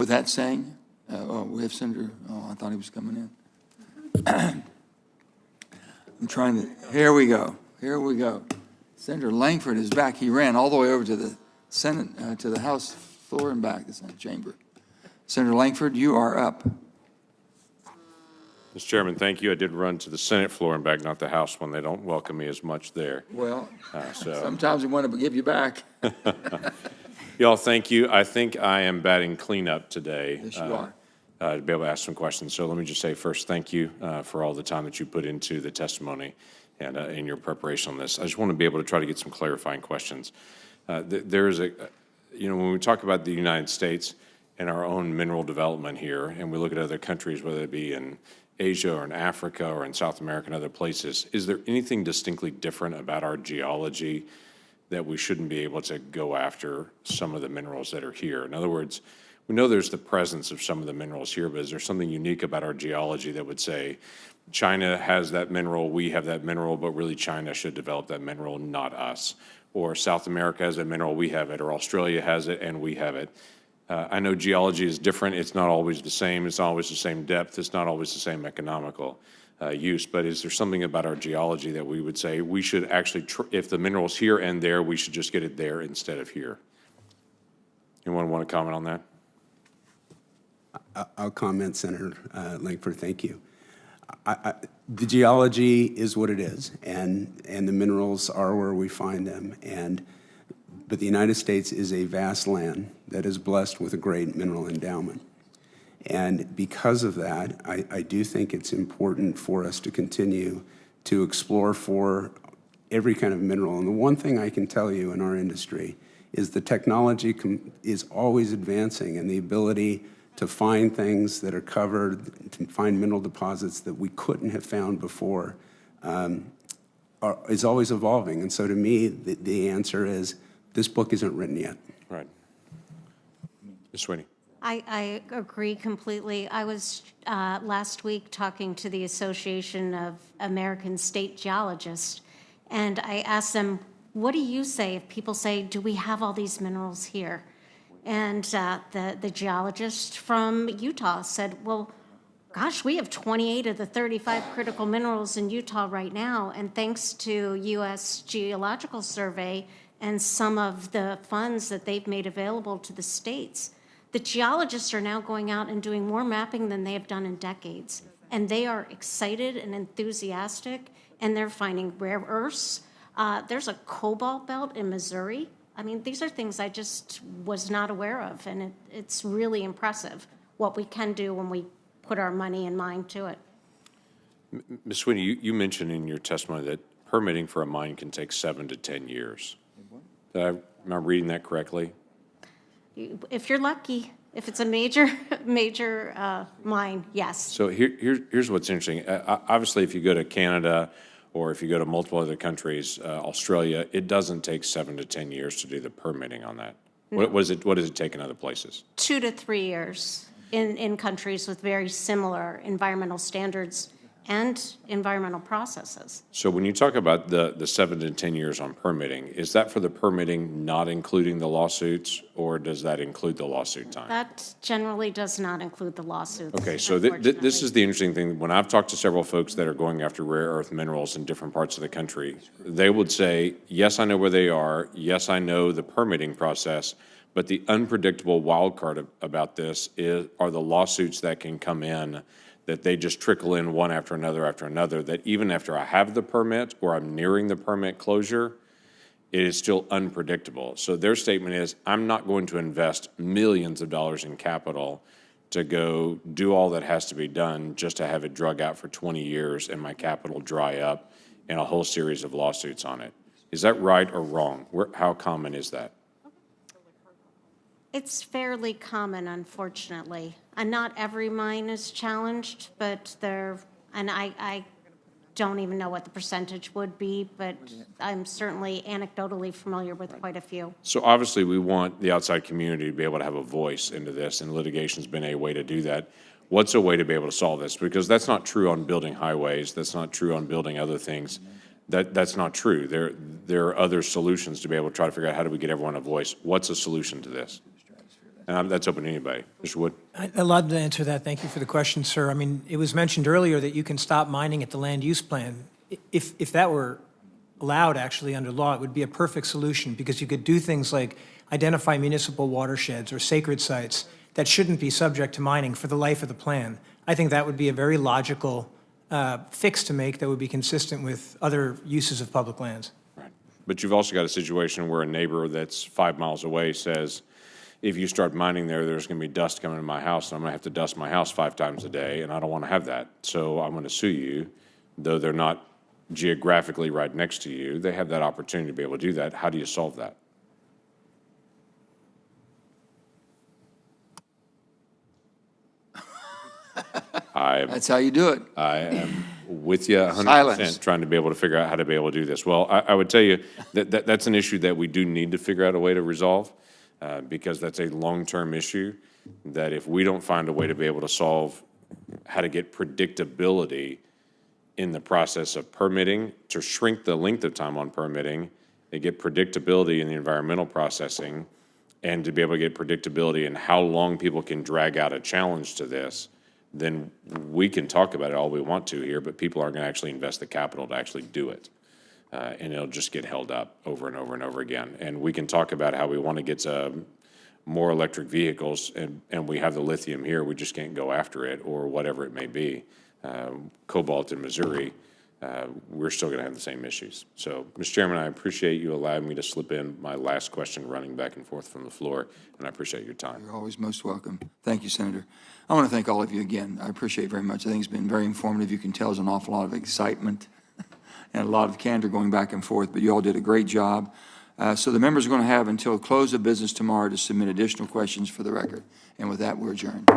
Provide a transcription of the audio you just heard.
that saying, we have Senator, I thought he was coming in. I'm trying to, here we go. Senator Lankford is back. He ran all the way over to the Senate, to the House floor and back, the Senate chamber. Senator Lankford, you are up. Mr. Chairman, thank you. I did run to the Senate floor and back, not the House one. They don't welcome me as much there. Well, sometimes we want to give you back. Y'all, thank you. I think I am batting cleanup today. Yes, you are. To be able to ask some questions. So let me just say first, thank you for all the time that you put into the testimony and in your preparation on this. I just want to be able to try to get some clarifying questions. There is when we talk about the United States and our own mineral development here, and we look at other countries, whether it be in Asia or in Africa or in South America and other places, is there anything distinctly different about our geology that we shouldn't be able to go after some of the minerals that are here? In other words, we know there's the presence of some of the minerals here, but is there something unique about our geology that would say China has that mineral, we have that mineral, but really China should develop that mineral, not us? Or South America has a mineral, we have it, or Australia has it and we have it. I know geology is different. It's not always the same. It's not always the same depth. It's not always the same economical use. But is there something about our geology that we would say we should actually, if the mineral's here and there, we should just get it there instead of here? Anyone want to comment on that? I'll comment, Senator Lankford. Thank you. The geology is what it is, and the minerals are where we find them. But the United States is a vast land that is blessed with a great mineral endowment. And because of that, I do think it's important for us to continue to explore for every kind of mineral. And the one thing I can tell you in our industry is the technology is always advancing, and the ability to find things that are covered, to find mineral deposits that we couldn't have found before is always evolving. And so to me, the answer is this book isn't written yet. Right. Ms. Sweeney. I agree completely. I was last week talking to the Association of American State Geologists, and I asked them, what do you say if people say, do we have all these minerals here? And the geologist from Utah said, well, gosh, we have 28 of the 35 critical minerals in Utah right now, and thanks to U.S. Geological Survey and some of the funds that they've made available to the states, the geologists are now going out and doing more mapping than they have done in decades. And they are excited and enthusiastic, and they're finding rare earths. There's a cobalt belt in Missouri. I mean, these are things I just was not aware of, and it's really impressive what we can do when we put our money and mind to it. Ms. Sweeney, you mentioned in your testimony that permitting for a mine can take 7 to 10 years. Am I reading that correctly? If you're lucky, if it's a major mine, yes. So here's what's interesting. Obviously, if you go to Canada or if you go to multiple other countries, Australia, it doesn't take 7 to 10 years to do the permitting on that. No. What does it take in other places? 2 to 3 years in countries with very similar environmental standards and environmental processes. So when you talk about the 7 to 10 years on permitting, is that for the permitting not including the lawsuits, or does that include the lawsuit time? That generally does not include the lawsuits. Okay, so this is the interesting thing. When I've talked to several folks that are going after rare earth minerals in different parts of the country, they would say, yes, I know where they are. Yes, I know the permitting process. But the unpredictable wild card about this are the lawsuits that can come in, that they just trickle in one after another, that even after I have the permit or I'm nearing the permit closure, it is still unpredictable. So their statement is, I'm not going to invest millions of dollars in capital to go do all that has to be done just to have it drug out for 20 years and my capital dry up and a whole series of lawsuits on it. Is that right or wrong? How common is that? It's fairly common, unfortunately. And not every mine is challenged, but I don't even know what the percentage would be, but I'm certainly anecdotally familiar with quite a few. So obviously we want the outside community to be able to have a voice into this, and litigation's been a way to do that. What's a way to be able to solve this? Because that's not true on building highways. That's not true on building other things. That's not true. There are other solutions to be able to try to figure out how do we get everyone a voice. What's a solution to this? And that's open to anybody. Mr. Wood? I'd love to answer that. Thank you for the question, sir. I mean, it was mentioned earlier that you can stop mining at the land use plan. If that were allowed actually under law, it would be a perfect solution because you could do things like identify municipal watersheds or sacred sites that shouldn't be subject to mining for the life of the plan. I think that would be a very logical fix to make that would be consistent with other uses of public lands. Right. But you've also got a situation where a neighbor that's 5 miles away says, if you start mining there, there's going to be dust coming to my house, and I'm going to have to dust my house 5 times a day, and I don't want to have that. So I'm going to sue you, though they're not geographically right next to you. They have that opportunity to be able to do that. How do you solve that? That's how you do it. I am with you 100%, Silence. trying to be able to figure out how to be able to do this. Well, I would tell you that that's an issue that we do need to figure out a way to resolve because that's a long-term issue that if we don't find a way to be able to solve how to get predictability in the process of permitting, to shrink the length of time on permitting, to get predictability in the environmental processing, and to be able to get predictability in how long people can drag out a challenge to this, then we can talk about it all we want to here, but people aren't going to actually invest the capital to actually do it. And it'll just get held up over and over and over again. And we can talk about how we want to get more electric vehicles, and we have the lithium here, we just can't go after it, or whatever it may be. Cobalt in Missouri, we're still going to have the same issues. So, Mr. Chairman, I appreciate you allowing me to slip in my last question running back and forth from the floor, and I appreciate your time. You're always most welcome. Thank you, Senator. I want to thank all of you again. I appreciate it very much. I think it's been very informative. You can tell there's an awful lot of excitement and a lot of candor going back and forth, but you all did a great job. So the members are going to have until close of business tomorrow to submit additional questions for the record. And with that, we're adjourned.